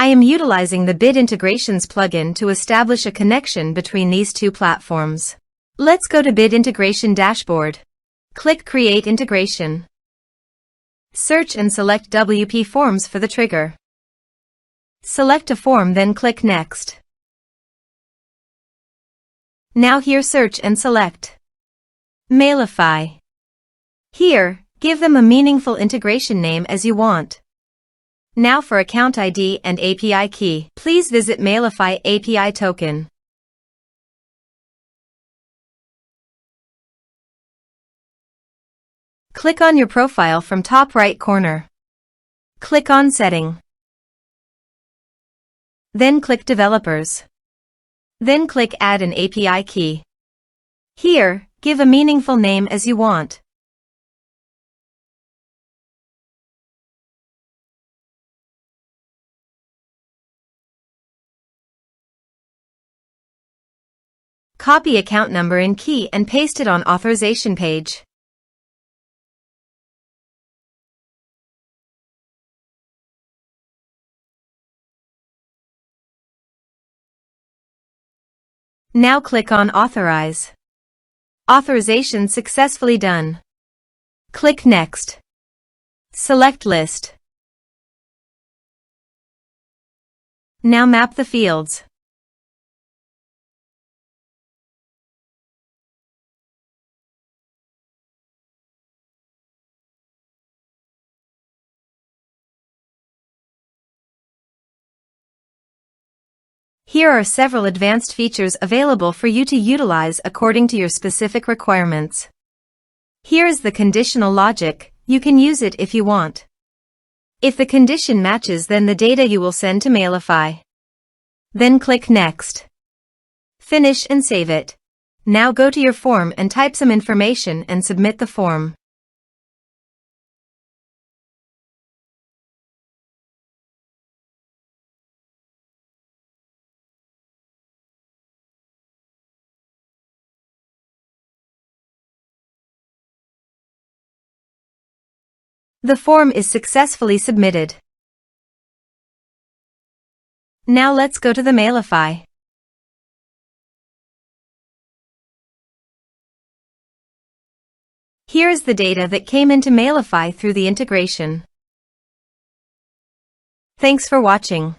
I am utilizing the Bit Integrations plugin to establish a connection between these two platforms. Let's go to Bit Integration Dashboard. Click Create Integration. Search and select WPForms for the trigger. Select a form, then click Next. Now here search and select Mailify. Here, give them a meaningful integration name as you want. Now for account ID and API key, please visit Mailify API token. Click on your profile from top right corner. Click on Setting. Then click Developers. Then click Add an API key. Here, give a meaningful name as you want. Copy account number and key and paste it on authorization page. Now click on Authorize. Authorization successfully done. Click Next. Select List. Now map the fields. Here are several advanced features available for you to utilize according to your specific requirements. Here is the conditional logic. You can use it if you want. If the condition matches, then the data you will send to Mailify. Then click Next. Finish and save it. Now go to your form and type some information and submit the form. The form is successfully submitted. Now let's go to the Mailify. Here is the data that came into Mailify through the integration. Thanks for watching.